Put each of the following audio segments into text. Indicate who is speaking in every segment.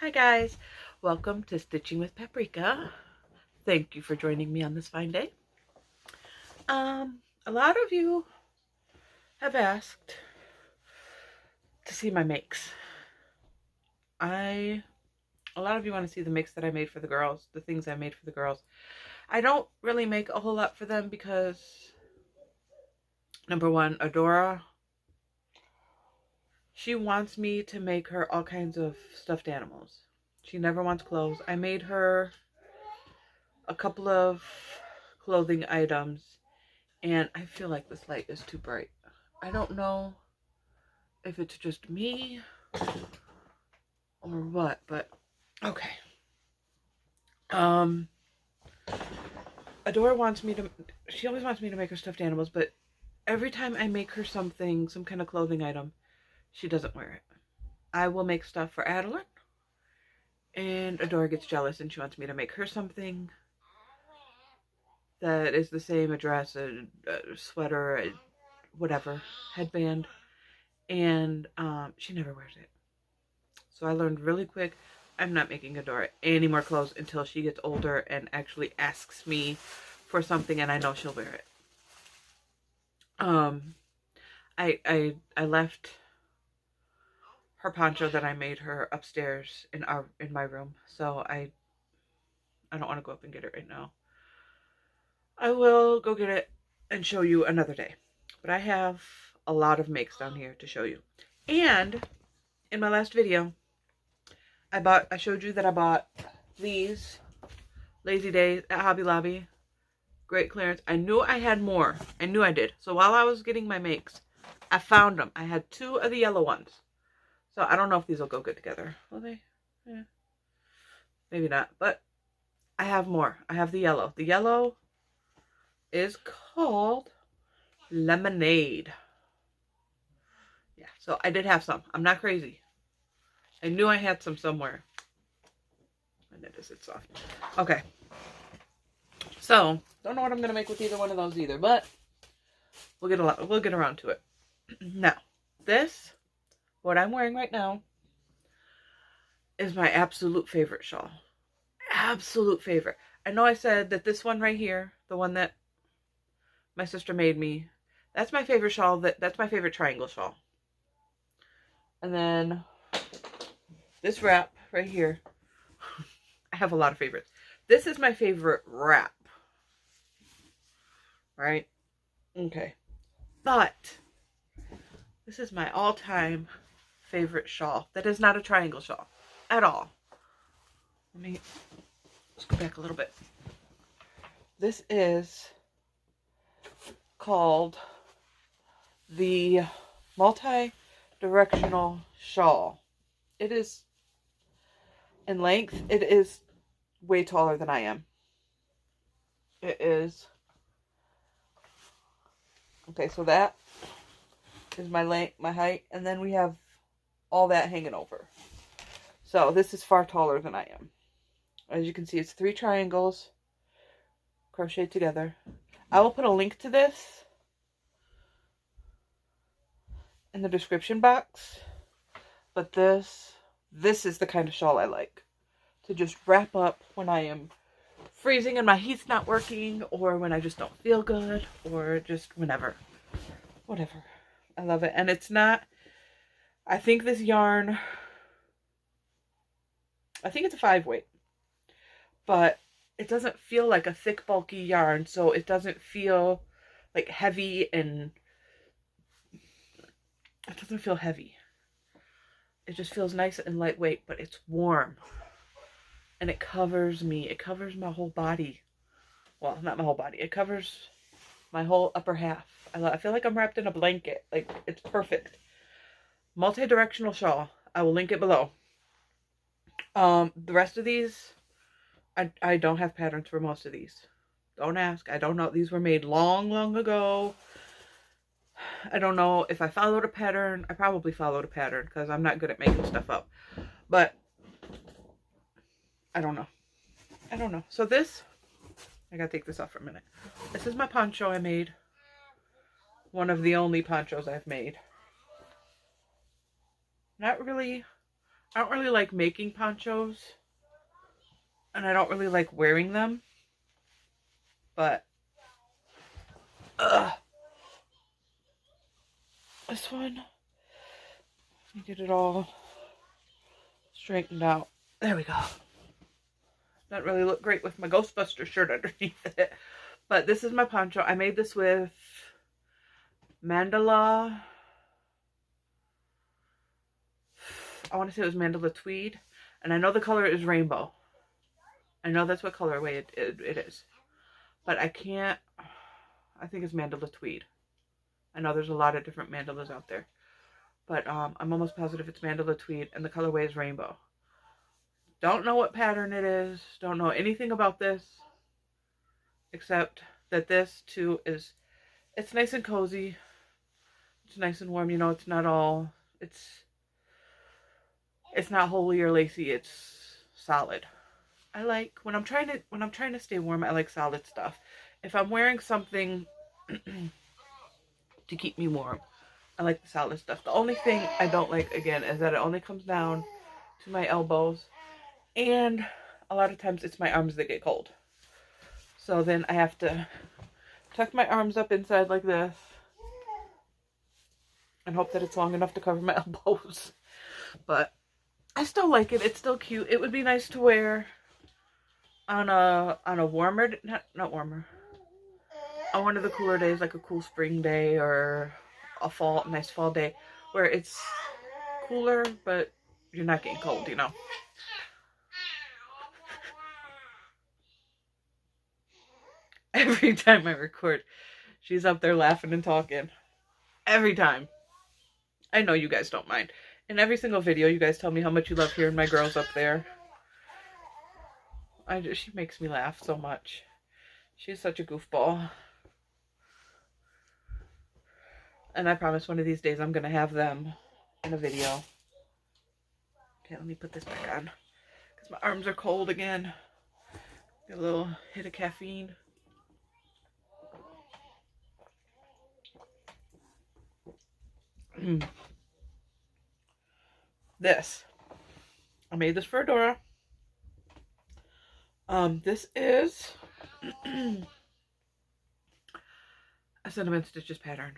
Speaker 1: Hi guys, welcome to Stitching with Paprika. Thank you for joining me on this fine day. A lot of you have asked to see my makes. A lot of you want to see the makes that I made for the girls, the things I made for the girls. I don't really make a whole lot for them because, number one, Adora, she wants me to make her all kinds of stuffed animals. She never wants clothes. I made her a couple of clothing items, and I feel like this light is too bright. I don't know if it's just me or what, but okay. Adora wants me to, she always wants me to make her stuffed animals, but every time I make her something, some kind of clothing item, she doesn't wear it. I will make stuff for Adeline, and Adora gets jealous and she wants me to make her something that is the same, a dress, a sweater, a whatever, headband, and she never wears it. So I learned really quick, I'm not making Adora any more clothes until she gets older and actually asks me for something and I know she'll wear it. I left her poncho that I made her upstairs in my room, so I don't want to go up and get it right now. I will go get it and show you another day. But I have a lot of makes down here to show you. And in my last video, I showed you that I bought these Lazy Days at Hobby Lobby. Great clearance. I knew I had more. I knew I did. So while I was getting my makes, I found them. I had 2 of the yellow ones. So I don't know if these will go good together. Will they? Yeah. Maybe not. But I have more. I have the yellow. The yellow is called Lemonade. Yeah, so I did have some. I'm not crazy. I knew I had some somewhere. And it is, it's soft. Okay. So, don't know what I'm going to make with either one of those either, but we'll get around to it. Now, this, what I'm wearing right now, is my absolute favorite shawl. Absolute favorite. I know I said that this one right here, the one that my sister made me, that's my favorite shawl. That's my favorite triangle shawl. And then this wrap right here, I have a lot of favorites. This is my favorite wrap. Right? Okay. But this is my all-time favorite shawl. That is not a triangle shawl at all. Let's go back a little bit. This is called the Multidirectional Shawl. It is, in length, it is way taller than I am. It is, okay, so that is my length, my height, and then we have all that hanging over. So this is far taller than I am. As you can see, it's 3 triangles crocheted together. I will put a link to this in the description box. But this is the kind of shawl I like to just wrap up when I am freezing and my heat's not working, or when I just don't feel good, or just whenever. Whatever. I love it. And it's not, I think this yarn, I think it's a 5-weight, but it doesn't feel like a thick, bulky yarn, so it doesn't feel like heavy, and it doesn't feel heavy. It just feels nice and lightweight, but it's warm. And it covers me. It covers my whole body. Well, not my whole body. It covers my whole upper half. I feel like I'm wrapped in a blanket. Like, it's perfect. Multi-directional shawl. I will link it below. The rest of these, I don't have patterns for most of these. Don't ask. I don't know. These were made long, long ago. I don't know if I followed a pattern. I probably followed a pattern because I'm not good at making stuff up. But I don't know. I don't know. So this, I gotta take this off for a minute. This is my poncho I made. One of the only ponchos I've made. Not really I don't really like making ponchos, and I don't really like wearing them, but this one, let me get it all straightened out. There we go. Doesn't really look great with my Ghostbuster shirt underneath it, but this is my poncho. I made this with mandala. I want to say it was mandala tweed, and I know the color is rainbow. I know that's what colorway it is, but I can't. I think it's mandala tweed. I know there's a lot of different mandalas out there, but I'm almost positive it's mandala tweed, and the colorway is rainbow. Don't know what pattern it is. Don't know anything about this, except that this too is. It's nice and cozy. It's nice and warm. You know, it's not all. It's not holey or lacy. It's solid. I like when I'm trying to stay warm. I like solid stuff. If I'm wearing something to keep me warm, I like the solid stuff. The only thing I don't like, again, is that it only comes down to my elbows, and a lot of times it's my arms that get cold. So then I have to tuck my arms up inside like this and hope that it's long enough to cover my elbows. But I still like it. It's still cute. It would be nice to wear on a warmer, not warmer, on one of the cooler days, like a cool spring day or a nice fall day, where it's cooler, but you're not getting cold, you know. Every time I record, she's up there laughing and talking. Every time. I know you guys don't mind. In every single video, you guys tell me how much you love hearing my girls up there. She makes me laugh so much. She's such a goofball. And I promise one of these days I'm going to have them in a video. Okay, let me put this back on, because my arms are cold again. Get a little hit of caffeine. This. I made this for Adora. This is a Cinnamon Stitches pattern.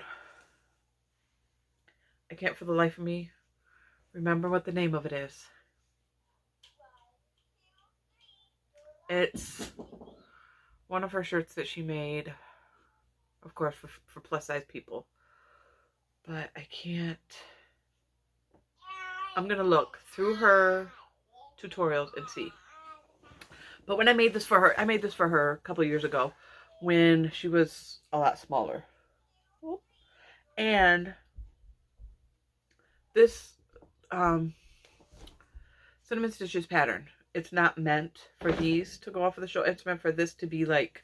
Speaker 1: I can't for the life of me remember what the name of it is. It's one of her shirts that she made, of course, for plus size people. But I can't. I'm going to look through her tutorials and see. But when I made this for her a couple years ago when she was a lot smaller. And this Cinnamon Stitches pattern, it's not meant for these to go off of the shoulder. It's meant for this to be like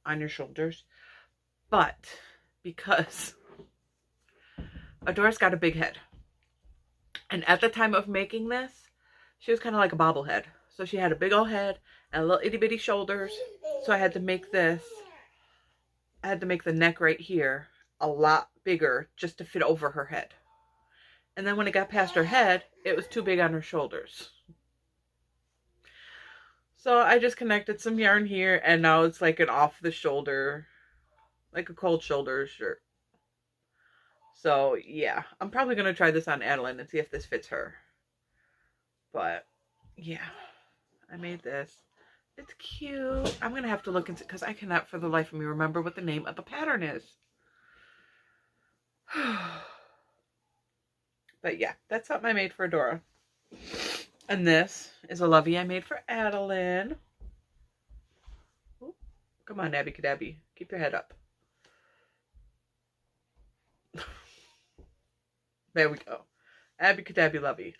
Speaker 1: on your shoulders. But because Adora's got a big head, and at the time of making this, she was kind of like a bobblehead. So she had a big old head and little itty bitty shoulders. So I had to make this. I had to make the neck right here a lot bigger just to fit over her head. And then when it got past her head, it was too big on her shoulders. So I just connected some yarn here, and now it's like an off the shoulder, like a cold shoulder shirt. So yeah, I'm probably going to try this on Adeline and see if this fits her. But yeah, I made this. It's cute. I'm going to have to look into it because I cannot for the life of me remember what the name of the pattern is. But yeah, that's something I made for Adora. And this is a lovey I made for Adeline. Ooh, come on, Abby Cadabby. Keep your head up. There we go. Abby Cadabby Lovey.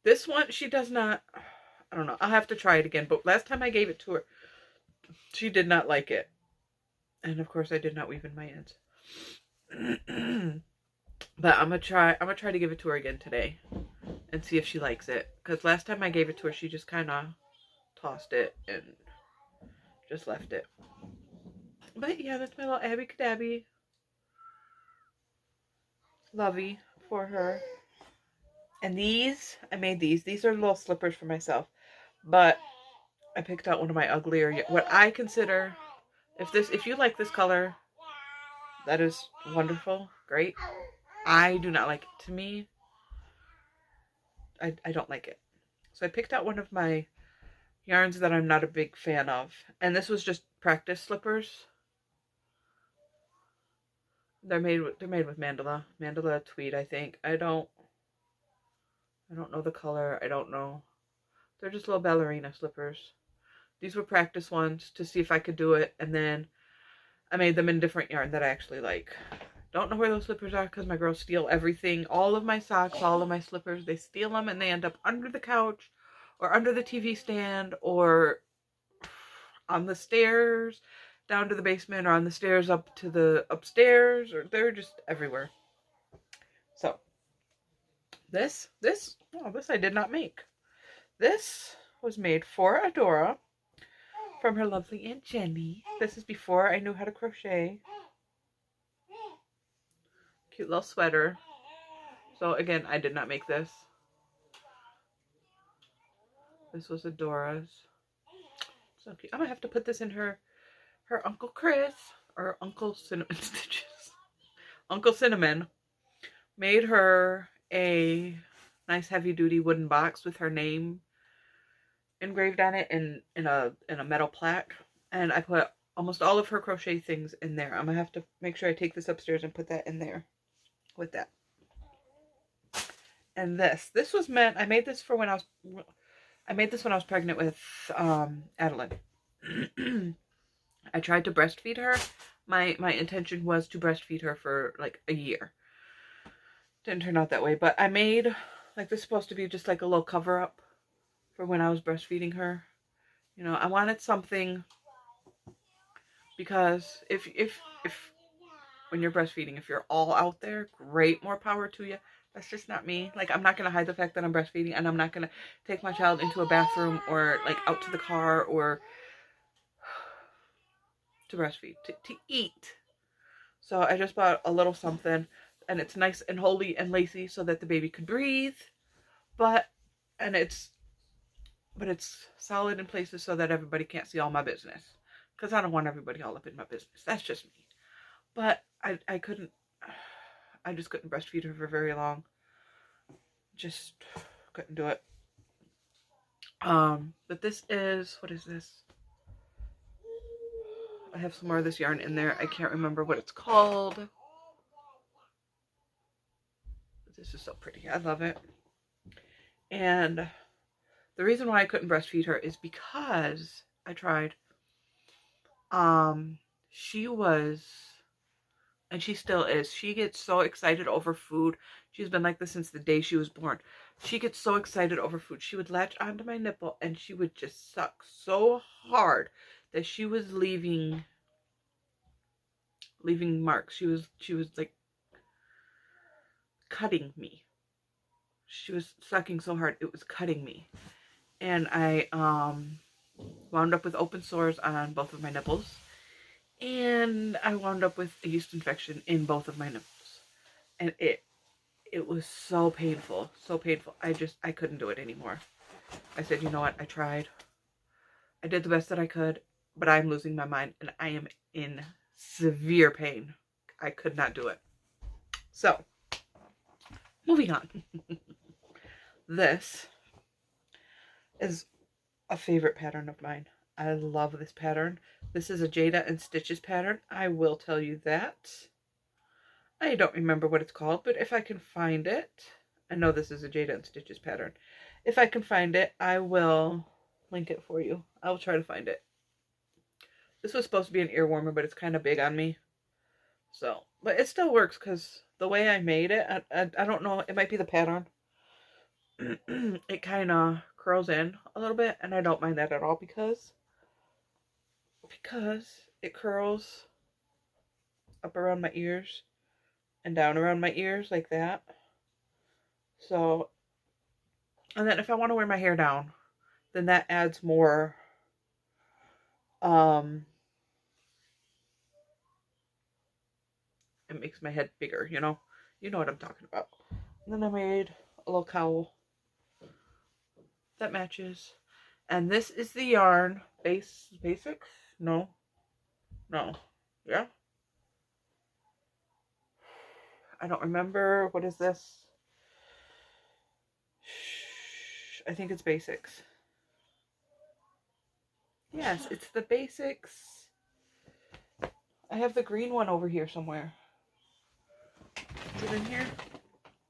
Speaker 1: This one, she does not... I don't know. I'll have to try it again. But last time I gave it to her, she did not like it. And of course, I did not weave in my ends. But I'm gonna try to give it to her again today and see if she likes it. Because last time I gave it to her, she just kind of tossed it and just left it. But yeah, that's my little Abby Cadabby Lovey for her. And these, I made these. These are little slippers for myself. But I picked out one of my uglier, what I consider, if you like this color, that is wonderful, great. I do not like it. To me, I don't like it. So I picked out one of my yarns that I'm not a big fan of. And this was just practice slippers. They're made with mandala tweed, I think. I don't know the color. I don't know. They're just little ballerina slippers. These were practice ones to see if I could do it, and then I made them in different yarn that I actually like. Don't know where those slippers are because my girls steal everything. All of my socks, all of my slippers, they steal them and they end up under the couch or under the TV stand or on the stairs down to the basement or on the stairs up to the upstairs, or they're just everywhere. So this I did not make. This was made for Adora from her lovely Aunt Jenny. This is before I knew how to crochet. Cute little sweater. So again, I did not make this. This was Adora's. So cute. I'm gonna have to put this in her Uncle Chris or Uncle Cinnamon Stitches. Uncle Cinnamon made her a nice heavy duty wooden box with her name engraved on it in a metal plaque, and I put almost all of her crochet things in there. I'm gonna have to make sure I take this upstairs and put that in there with that. And this was meant, I made this when I was pregnant with Adeline. I tried to breastfeed her. My intention was to breastfeed her for like a year. Didn't turn out that way, but I made, like, this is supposed to be just like a little cover up for when I was breastfeeding her. You know, I wanted something, because if when you're breastfeeding, if you're all out there, great, more power to you. That's just not me. Like, I'm not going to hide the fact that I'm breastfeeding, and I'm not going to take my child into a bathroom or like out to the car or to breastfeed, to eat. So I just bought a little something, and it's nice and holy and lacy so that the baby could breathe, but it's solid in places so that everybody can't see all my business, because I don't want everybody all up in my business. That's just me. But I just couldn't breastfeed her for very long. Just couldn't do it. But this is, what is this? I have some more of this yarn in there. I can't remember what it's called. This is so pretty. I love it. And the reason why I couldn't breastfeed her is because I tried. She was, and she still is, she gets so excited over food. She's been like this since the day she was born. She gets so excited over food. She would latch onto my nipple and she would just suck so hard that she was leaving marks. She was like cutting me. She was sucking so hard it was cutting me. And I wound up with open sores on both of my nipples. And I wound up with a yeast infection in both of my nipples. And it was so painful. So painful. I couldn't do it anymore. I said, you know what? I tried. I did the best that I could, but I'm losing my mind and I am in severe pain. I could not do it. So, moving on. This is a favorite pattern of mine. I love this pattern. This is a Jada and Stitches pattern. I will tell you that. I don't remember what it's called, but if I can find it, I know this is a Jada and Stitches pattern. If I can find it, I will link it for you. I will try to find it. This was supposed to be an ear warmer, but it's kind of big on me. So, but it still works because the way I made it, I don't know, it might be the pattern. It kind of curls in a little bit, and I don't mind that at all because it curls up around my ears and down around my ears like that. So, and then if I want to wear my hair down, then that adds more it makes my head bigger, you know what I'm talking about. And then I made a little cowl that matches. And this is the yarn basics. No, yeah. I don't remember. What is this? I think it's basics. Yes, it's the basics. I have the green one over here somewhere. Is it in here?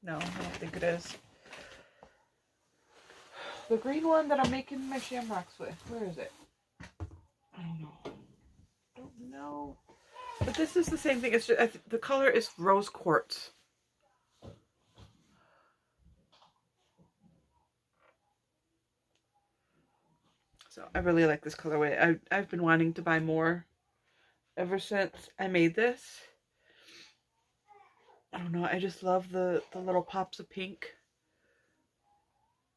Speaker 1: No, I don't think it is. The green one that I'm making my shamrocks with. Where is it? I don't know. But this is the same thing. It's just, the color is rose quartz. So I really like this colorway. I've been wanting to buy more ever since I made this. I don't know. I just love the little pops of pink.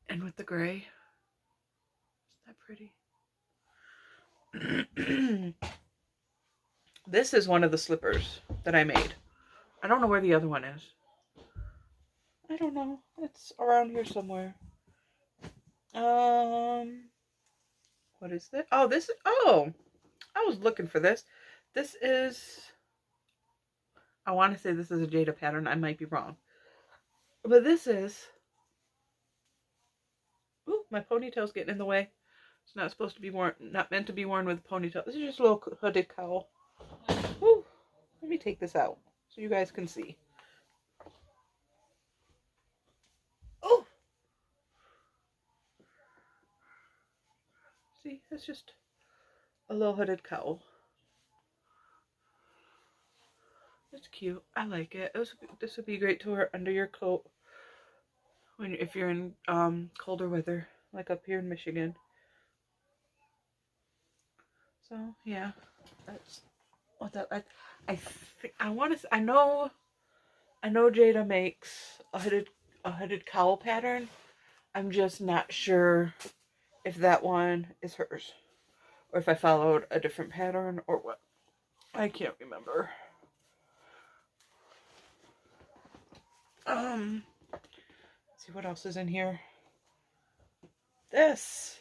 Speaker 1: And with the gray. Isn't that pretty? This is one of the slippers that I made. I don't know where the other one is. I don't know. It's around here somewhere. What is this? Oh, this is, oh, I was looking for this. This is, I want to say this is a Jada pattern. I might be wrong. But this is, ooh, my ponytail's getting in the way. It's not supposed to be worn, not meant to be worn with a ponytail. This is just a little hooded cowl. Ooh, let me take this out so you guys can see. Oh! See, it's just a little hooded cowl. It's cute. I like it. This would be great to wear under your coat if you're in colder weather, like up here in Michigan. So yeah, that's what that. I want to. I know Jada makes a hooded cowl pattern. I'm just not sure if that one is hers, or if I followed a different pattern, or what. I can't remember. Let's see what else is in here. This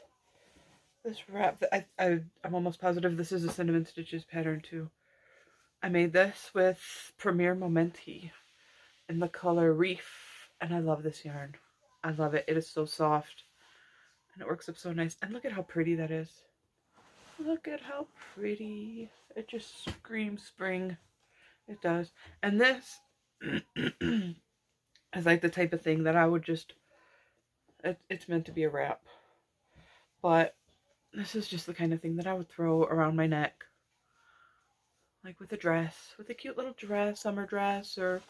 Speaker 1: wrap. I'm almost positive this is a Cinnamon Stitches pattern too. I made this with Premier Momenti in the color Reef, and I love this yarn. I love it. It is so soft, and it works up so nice. And look at how pretty that is. Look at how pretty. It just screams spring. It does. And this is like the type of thing that I would just, it's meant to be a wrap. But this is just the kind of thing that I would throw around my neck. Like with a dress, with a cute little dress, summer dress, or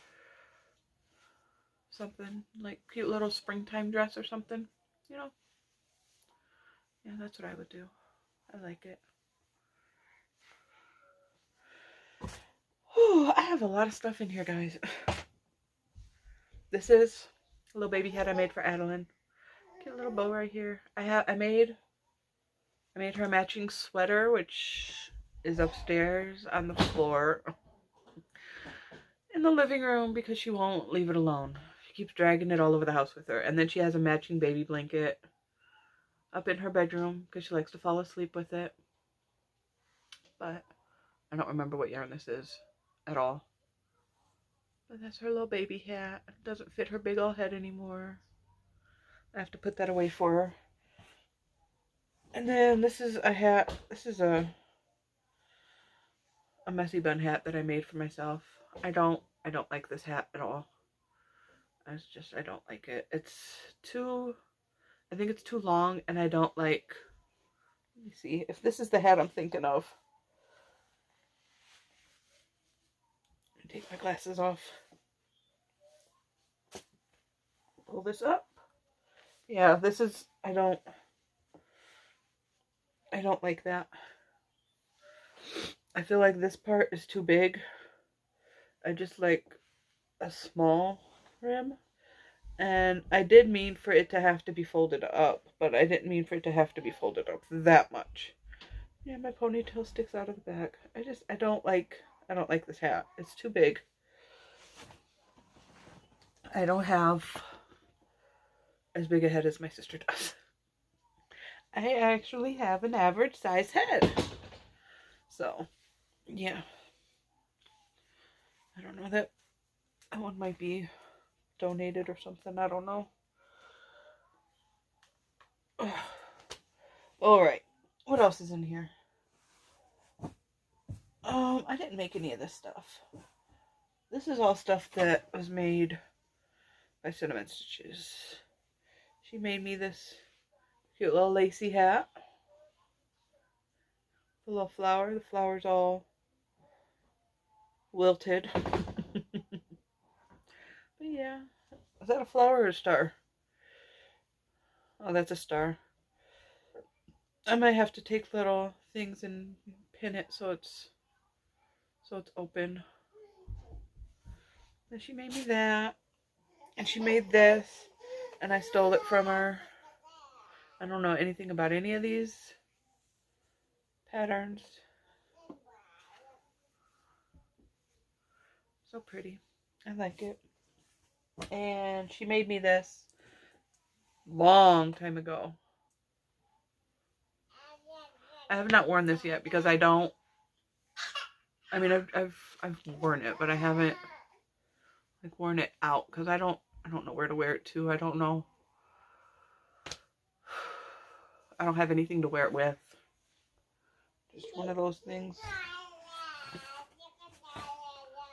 Speaker 1: something. Like cute little springtime dress or something, you know? Yeah, that's what I would do. I like it. Whew, I have a lot of stuff in here, guys. This is a little baby hat I made for Adeline. Cute little bow right here. I made her a matching sweater, which is upstairs on the floor in the living room because she won't leave it alone. She keeps dragging it all over the house with her. And then she has a matching baby blanket up in her bedroom because she likes to fall asleep with it. But I don't remember what yarn this is at all. But that's her little baby hat. It doesn't fit her big old head anymore. I have to put that away for her. And then this is a hat. This is a messy bun hat that I made for myself. I don't like this hat at all. I don't like it. I think it's too long, and I don't like, let me see if this is the hat I'm thinking of. Take my glasses off. Pull this up. Yeah, this is, I don't like that. I feel like this part is too big. I just like a small rim. And I did mean for it to have to be folded up, but I didn't mean for it to have to be folded up that much. Yeah, my ponytail sticks out of the back. I don't like this hat. It's too big. I don't have as big a head as my sister does. I actually have an average size head. So, yeah. I don't know, that one might be donated or something. I don't know. Alright. What else is in here? I didn't make any of this stuff. This is all stuff that was made by Cinnamon Stitches. She made me this cute little lacy hat. The little flower. The flower's all wilted. But yeah. Is that a flower or a star? Oh, that's a star. I might have to take little things and pin it so it's open. And she made me that. And she made this. And I stole it from her. I don't know anything about any of these patterns. So pretty. I like it. And she made me this long time ago. I have not worn this yet because I don't. I mean, I've worn it, but I haven't like worn it out because I don't know where to wear it to. I don't know. I don't have anything to wear it with. Just one of those things.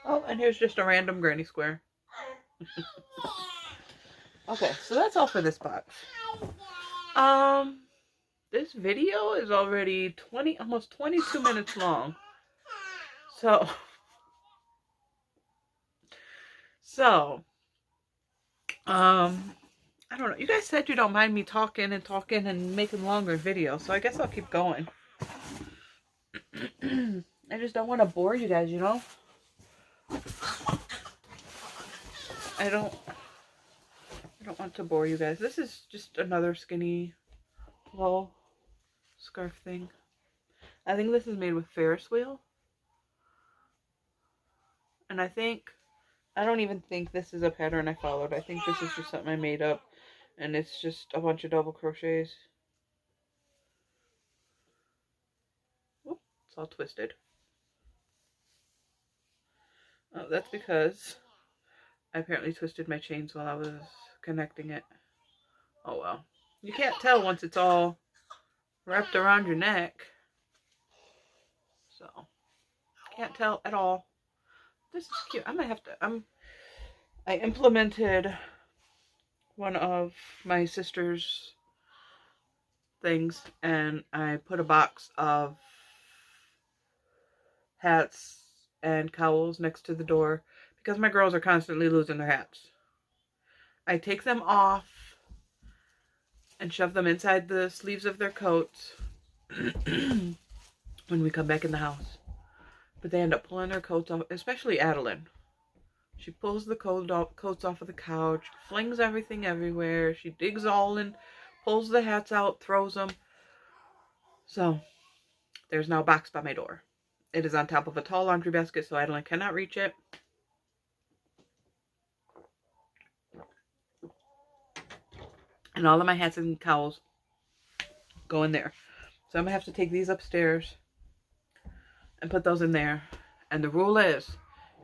Speaker 1: Oh, and here's just a random granny square. Okay, so that's all for this box. This video is already almost 22 minutes long. So, I don't know. You guys said you don't mind me talking and making longer videos, so I guess I'll keep going. I just don't want to bore you guys, you know? I don't want to bore you guys. This is just another skinny little scarf thing. I think this is made with Ferris wheel. And I don't even think this is a pattern I followed. I think this is just something I made up. And it's just a bunch of double crochets. Oop, it's all twisted. Oh, that's because I apparently twisted my chains while I was connecting it. Oh well. You can't tell once it's all wrapped around your neck. So, can't tell at all. This is cute. I might have to, I implemented one of my sister's things and I put a box of hats and cowls next to the door because my girls are constantly losing their hats. I take them off and shove them inside the sleeves of their coats when we come back in the house. But they end up pulling their coats off, especially Adeline. She pulls the coats off of the couch, flings everything everywhere. She digs all in, pulls the hats out, throws them. So, there's now a box by my door. It is on top of a tall laundry basket, so Adeline cannot reach it. And all of my hats and cowls go in there. So I'm going to have to take these upstairs and put those in there. And the rule is,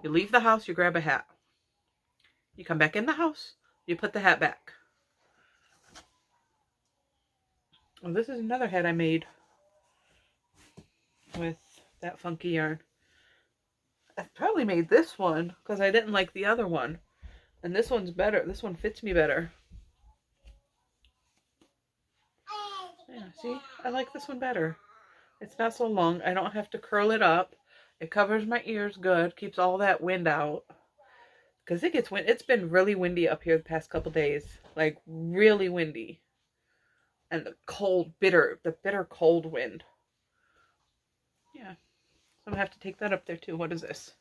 Speaker 1: you leave the house, you grab a hat. You come back in the house, you put the hat back. Well, this is another hat I made with that funky yarn. I probably made this one because I didn't like the other one. And this one's better. This one fits me better. Yeah, see? I like this one better. It's not so long. I don't have to curl it up. It covers my ears good. Keeps all that wind out. Because it gets wind. It's been really windy up here the past couple days. Like, really windy. And the cold, bitter cold wind. Yeah. So I'm going to have to take that up there too. What is this?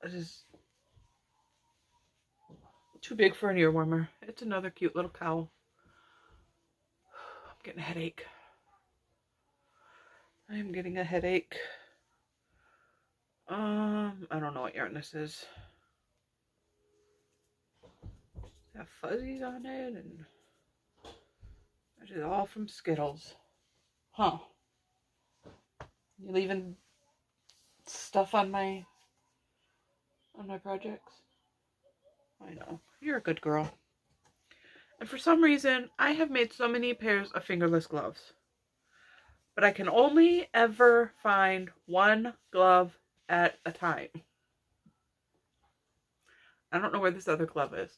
Speaker 1: This is too big for an ear warmer. It's another cute little cowl. I'm getting a headache. I'm getting a headache. I don't know what yarn this is. Have fuzzies on it, and that is all from Skittles. Huh. You leaving stuff on my projects? I know. You're a good girl. And for some reason, I have made so many pairs of fingerless gloves. But I can only ever find one glove at a time. I don't know where this other glove is.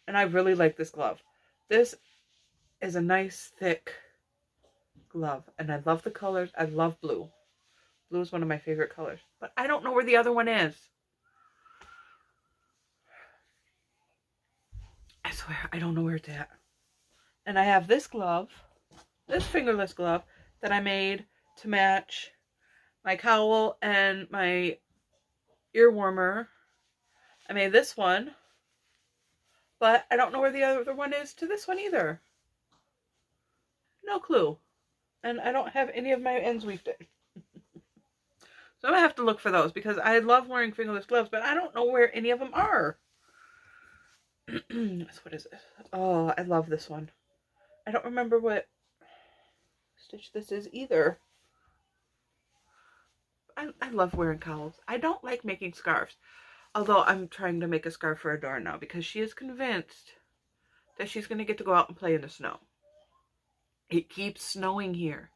Speaker 1: And I really like this glove. This is a nice, thick glove. And I love the colors. I love blue. Blue is one of my favorite colors. But I don't know where the other one is. I swear, I don't know where it's at. And I have this glove, this fingerless glove, that I made to match my cowl and my ear warmer. I made this one, but I don't know where the other one is to this one either. No clue. And I don't have any of my ends weaved in. So I'm going to have to look for those because I love wearing fingerless gloves, but I don't know where any of them are. What is it? Oh, I love this one. I don't remember what stitch this is either. I love wearing cowls. I don't like making scarves. Although I'm trying to make a scarf for Adora now because she is convinced that she's going to get to go out and play in the snow. It keeps snowing here.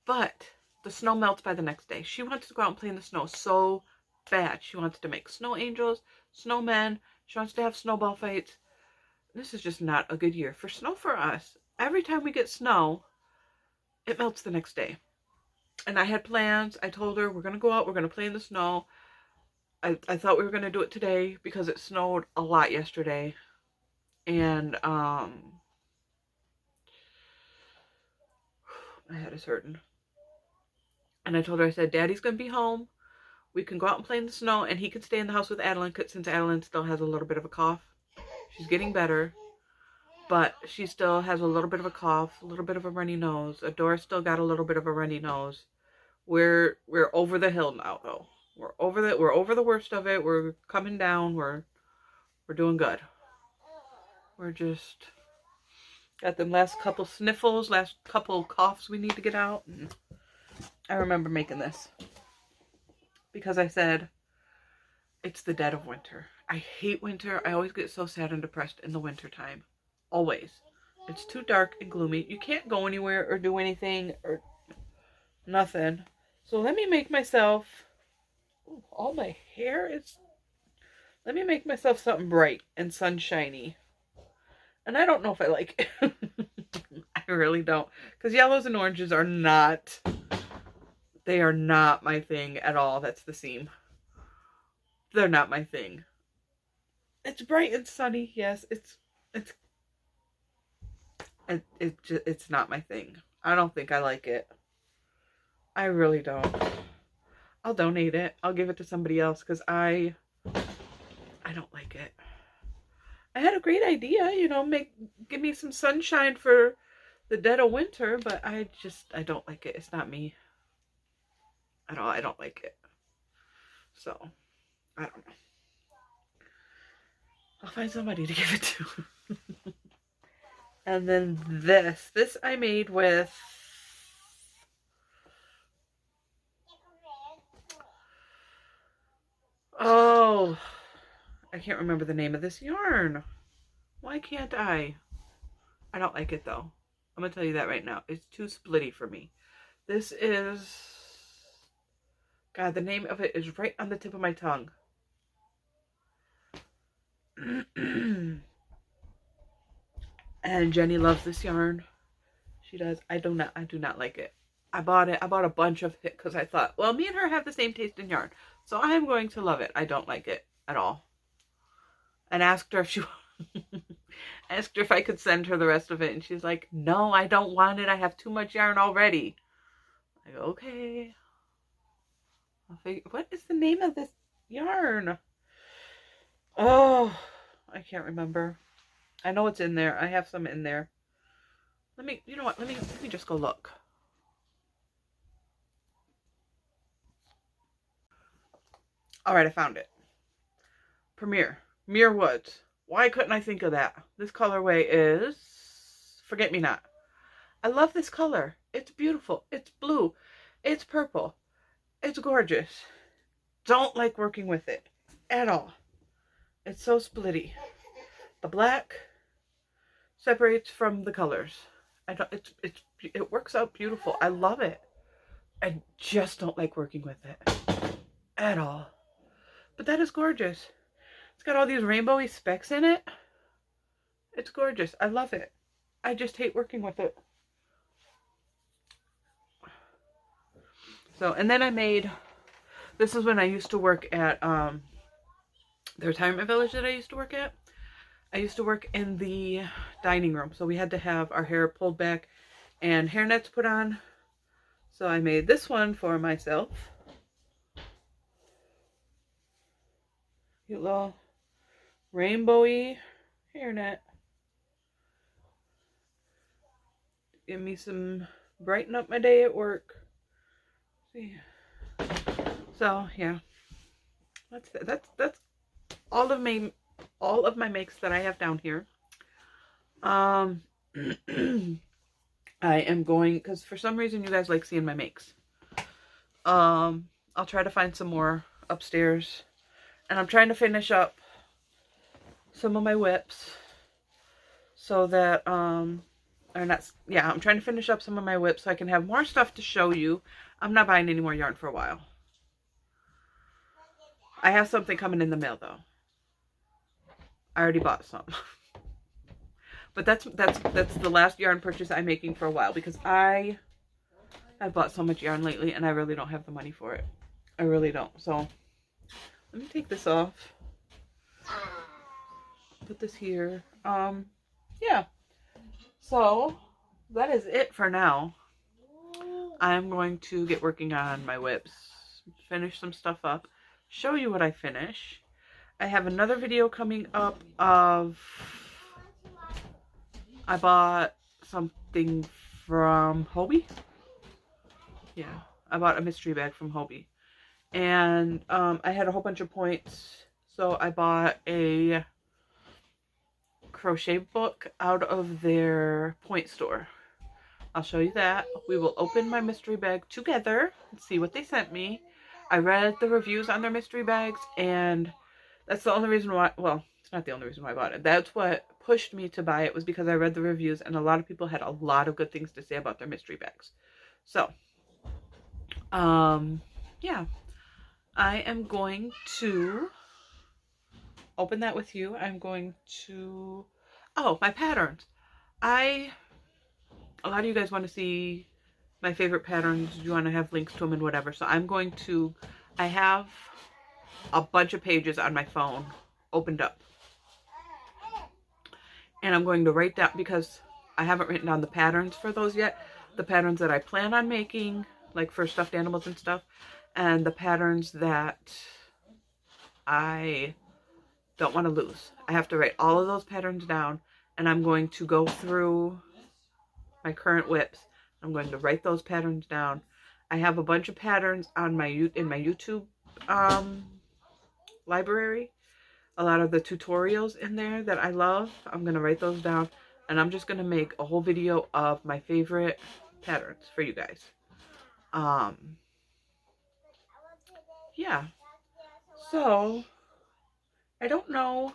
Speaker 1: But the snow melts by the next day. She wants to go out and play in the snow so bad. She wants to make snow angels, snowmen. She wants to have snowball fights. This is just not a good year for snow for us. Every time we get snow, it melts the next day. And I had plans. I told her we're going to go out. We're going to play in the snow. I thought we were going to do it today because it snowed a lot yesterday. And my head is hurting. And I told her, I said, Daddy's going to be home. We can go out and play in the snow. And he can stay in the house with Adeline since Adeline still has a little bit of a cough. She's getting better. But she still has a little bit of a cough, a little bit of a runny nose. Adora still got a little bit of a runny nose. We're over the hill now, though. We're over the worst of it. We're coming down. We're doing good. We're just got them last couple sniffles, last couple coughs we need to get out. And I remember making this because I said it's the dead of winter. I hate winter. I always get so sad and depressed in the winter time. Always. It's too dark and gloomy. You can't go anywhere or do anything or nothing. So let me make myself, ooh, all my hair is, let me make myself something bright and sunshiny. And I don't know if I like it. I really don't. Because yellows and oranges are not, they are not my thing at all. That's the seam. They're not my thing. It's bright and sunny. Yes, it's not my thing. I don't think I like it. I really don't. I'll donate it. I'll give it to somebody else because I don't like it. I had a great idea, you know, give me some sunshine for the dead of winter, but I don't like it. It's not me at all. I don't like it. So, I don't know. I'll find somebody to give it to. And then this I made with oh, I can't remember the name of this yarn. Why can't I? I don't like it though. I'm gonna tell you that right now. It's too splitty for me. This is, God, the name of it is right on the tip of my tongue. And Jenny loves this yarn. She does. I do not like it. I bought it. I bought a bunch of it because I thought, well, me and her have the same taste in yarn, so I'm going to love it. I don't like it at all. And asked her if she asked her if I could send her the rest of it, and she's like, no, I don't want it. I have too much yarn already. I go, okay. What is the name of this yarn? Oh, I can't remember. I know it's in there. I have some in there. You know what? Let me just go look. All right, I found it. Muir Woods. Why couldn't I think of that? This colorway is Forget Me Not. I love this color. It's beautiful. It's blue. It's purple. It's gorgeous. Don't like working with it at all. It's so splitty. The black separates from the colors. It works out beautiful. I love it. I just don't like working with it at all. But that is gorgeous. It's got all these rainbowy specks in it. It's gorgeous. I love it. I just hate working with it. So, and then I made, this is when I used to work at the retirement village that I used to work at. I used to work in the dining room. So we had to have our hair pulled back and hairnets put on. So I made this one for myself. Cute little rainbowy hairnet. Give me some, brighten up my day at work. See. So yeah, that's all of my makes that I have down here. I am going, because for some reason you guys like seeing my makes. I'll try to find some more upstairs, and I'm trying to finish up some of my whips so that I'm trying to finish up some of my whips so I can have more stuff to show you. I'm not buying any more yarn for a while. I have something coming in the mail though. I already bought some. But that's the last yarn purchase I'm making for a while, because I've bought so much yarn lately and I really don't have the money for it. I really don't. So let me take this off. Put this here. Yeah. So that is it for now. I'm going to get working on my whips, finish some stuff up, show you what I finish. I have another video coming up of, I bought something from Hobie. Yeah, I bought a mystery bag from Hobie. And I had a whole bunch of points, so I bought a crochet book out of their point store. I'll show you that. We will open my mystery bag together and see what they sent me. I read the reviews on their mystery bags, and that's the only reason why, well, it's not the only reason why I bought it. That's what pushed me to buy it, was because I read the reviews, and a lot of people had a lot of good things to say about their mystery bags. So, yeah. I am going to open that with you. I'm going to, oh, my patterns. A lot of you guys want to see my favorite patterns. You want to have links to them and whatever. So I'm going to, I have a bunch of pages on my phone opened up. And I'm going to write down, because I haven't written down the patterns for those yet. The patterns that I plan on making, like for stuffed animals and stuff. And the patterns that I don't want to lose. I have to write all of those patterns down. And I'm going to go through my current whips. I'm going to write those patterns down. I have a bunch of patterns on my YouTube library. A lot of the tutorials in there that I love. I'm going to write those down, and I'm just going to make a whole video of my favorite patterns for you guys. Yeah. So I don't know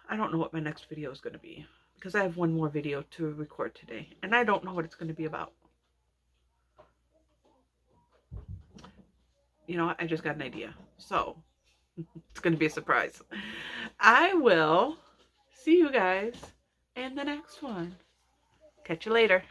Speaker 1: what my next video is going to be, because I have one more video to record today, and I don't know what it's going to be about. You know what? I just got an idea. So, it's going to be a surprise. I will see you guys in the next one. Catch you later.